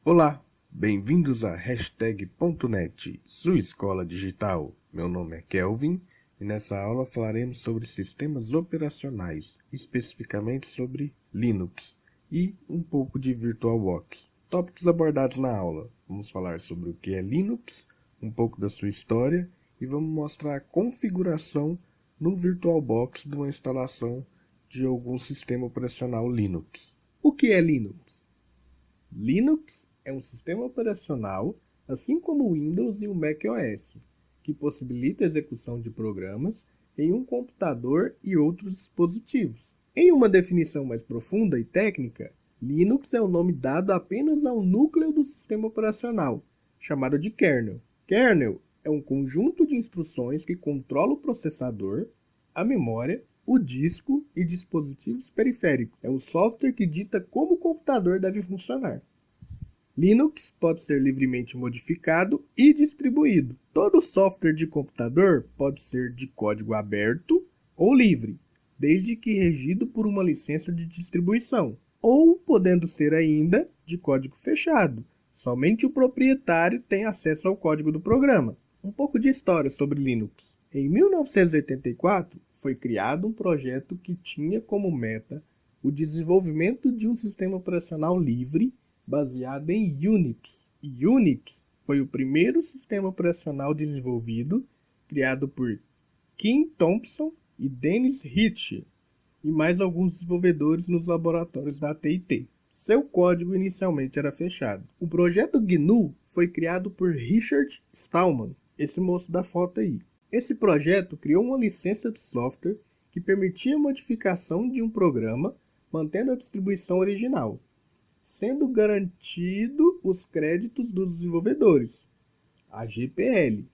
Olá, bem-vindos a Hashtag.net, sua escola digital. Meu nome é Kelvin e nessa aula falaremos sobre sistemas operacionais, especificamente sobre Linux e um pouco de VirtualBox. Tópicos abordados na aula: vamos falar sobre o que é Linux, um pouco da sua história e vamos mostrar a configuração no VirtualBox de uma instalação de algum sistema operacional Linux. O que é Linux? Linux é um sistema operacional, assim como o Windows e o macOS, que possibilita a execução de programas em um computador e outros dispositivos. Em uma definição mais profunda e técnica, Linux é o nome dado apenas ao núcleo do sistema operacional, chamado de kernel. Kernel é um conjunto de instruções que controla o processador, a memória, o disco e dispositivos periféricos. É o software que dita como o computador deve funcionar. Linux pode ser livremente modificado e distribuído. Todo software de computador pode ser de código aberto ou livre, desde que regido por uma licença de distribuição, ou podendo ser ainda de código fechado. Somente o proprietário tem acesso ao código do programa. Um pouco de história sobre Linux. Em 1984, foi criado um projeto que tinha como meta o desenvolvimento de um sistema operacional livre baseado em Unix. E Unix foi o primeiro sistema operacional desenvolvido, criado por Kim Thompson e Dennis Ritchie, e mais alguns desenvolvedores nos laboratórios da AT&T. Seu código inicialmente era fechado. O projeto GNU foi criado por Richard Stallman, esse moço da foto aí. Esse projeto criou uma licença de software que permitia a modificação de um programa, mantendo a distribuição original, sendo garantido os créditos dos desenvolvedores, a GPL.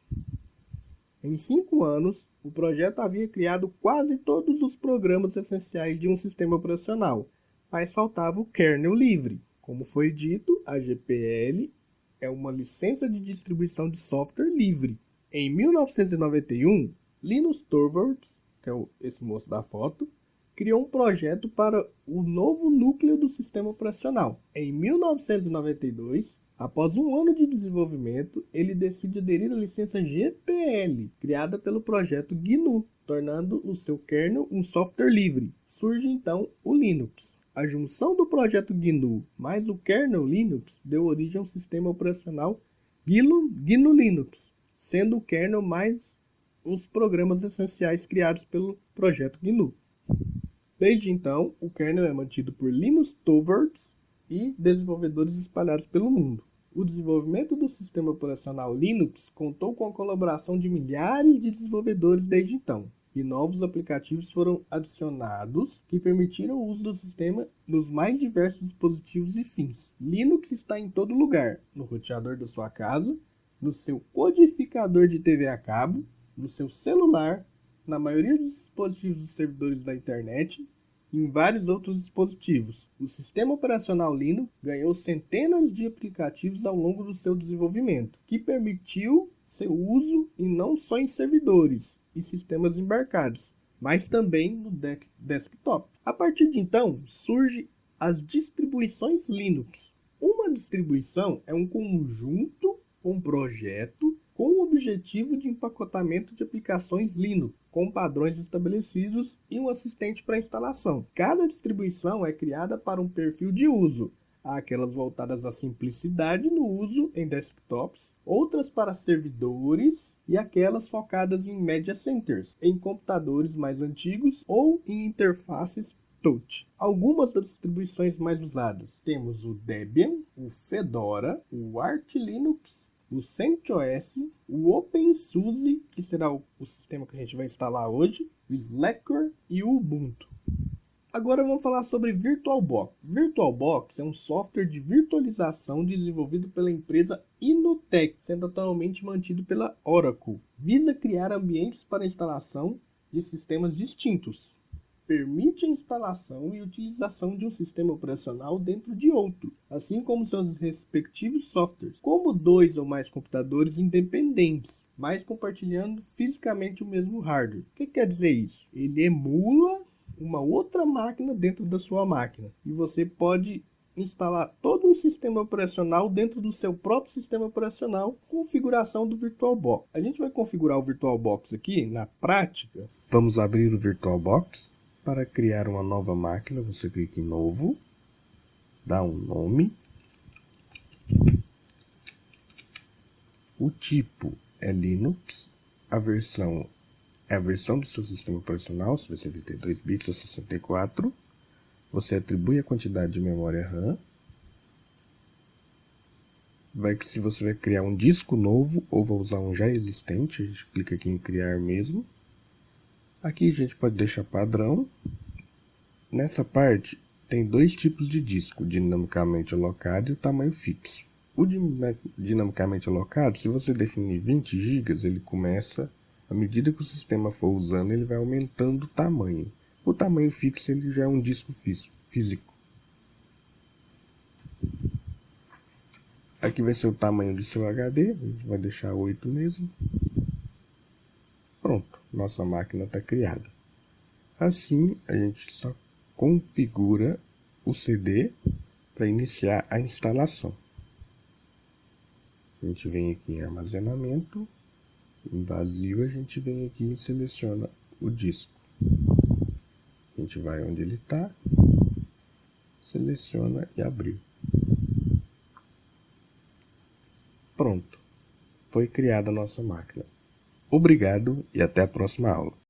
Em 5 anos, o projeto havia criado quase todos os programas essenciais de um sistema operacional, mas faltava o kernel livre. Como foi dito, a GPL é uma licença de distribuição de software livre. Em 1991, Linus Torvalds, que é esse moço da foto, criou um projeto para o novo núcleo do sistema operacional. Em 1992, após um ano de desenvolvimento, ele decide aderir à licença GPL, criada pelo projeto GNU, tornando o seu kernel um software livre. Surge então o Linux. A junção do projeto GNU mais o kernel Linux deu origem ao sistema operacional GNU Linux, sendo o kernel mais os programas essenciais criados pelo projeto GNU. Desde então, o kernel é mantido por Linus Torvalds e desenvolvedores espalhados pelo mundo. O desenvolvimento do sistema operacional Linux contou com a colaboração de milhares de desenvolvedores desde então, e novos aplicativos foram adicionados que permitiram o uso do sistema nos mais diversos dispositivos e fins. Linux está em todo lugar, no roteador da sua casa, no seu codificador de TV a cabo, no seu celular, na maioria dos dispositivos dos servidores da internet e em vários outros dispositivos. O sistema operacional Linux ganhou centenas de aplicativos ao longo do seu desenvolvimento, que permitiu seu uso e não só em servidores e sistemas embarcados, mas também no desktop. A partir de então, surgem as distribuições Linux. Uma distribuição é um conjunto, um projeto, com o objetivo de empacotamento de aplicações Linux, com padrões estabelecidos e um assistente para instalação. Cada distribuição é criada para um perfil de uso. Há aquelas voltadas à simplicidade no uso em desktops, outras para servidores e aquelas focadas em media centers, em computadores mais antigos ou em interfaces touch. Algumas das distribuições mais usadas: temos o Debian, o Fedora, o Arch Linux, o CentOS, o OpenSUSE, que será o sistema que a gente vai instalar hoje, o Slackware e o Ubuntu. Agora vamos falar sobre VirtualBox. VirtualBox é um software de virtualização desenvolvido pela empresa Inutec, sendo atualmente mantido pela Oracle. Visa criar ambientes para instalação de sistemas distintos. Permite a instalação e utilização de um sistema operacional dentro de outro, assim como seus respectivos softwares, como 2 ou mais computadores independentes, mas compartilhando fisicamente o mesmo hardware. O que quer dizer isso? Ele emula uma outra máquina dentro da sua máquina, e você pode instalar todo um sistema operacional dentro do seu próprio sistema operacional, configuração do VirtualBox. A gente vai configurar o VirtualBox aqui na prática. Vamos abrir o VirtualBox. Para criar uma nova máquina, você clica em Novo, dá um nome. O tipo é Linux, a versão é a versão do seu sistema operacional, se vai ser 32 bits ou 64. Você atribui a quantidade de memória RAM. Se você vai criar um disco novo ou vai usar um já existente, a gente clica aqui em criar mesmo. Aqui a gente pode deixar padrão. Nessa parte tem dois tipos de disco, dinamicamente alocado e o tamanho fixo. O dinamicamente alocado, se você definir 20 GB, ele começa, à medida que o sistema for usando, ele vai aumentando o tamanho. O tamanho fixo ele já é um disco físico. Aqui vai ser o tamanho do seu HD, a gente vai deixar 8 mesmo. Pronto, nossa máquina está criada. Assim, a gente só configura o CD para iniciar a instalação. A gente vem aqui em armazenamento, em vazio a gente vem aqui e seleciona o disco. A gente vai onde ele está, seleciona e abriu. Pronto, foi criada a nossa máquina. Obrigado e até a próxima aula.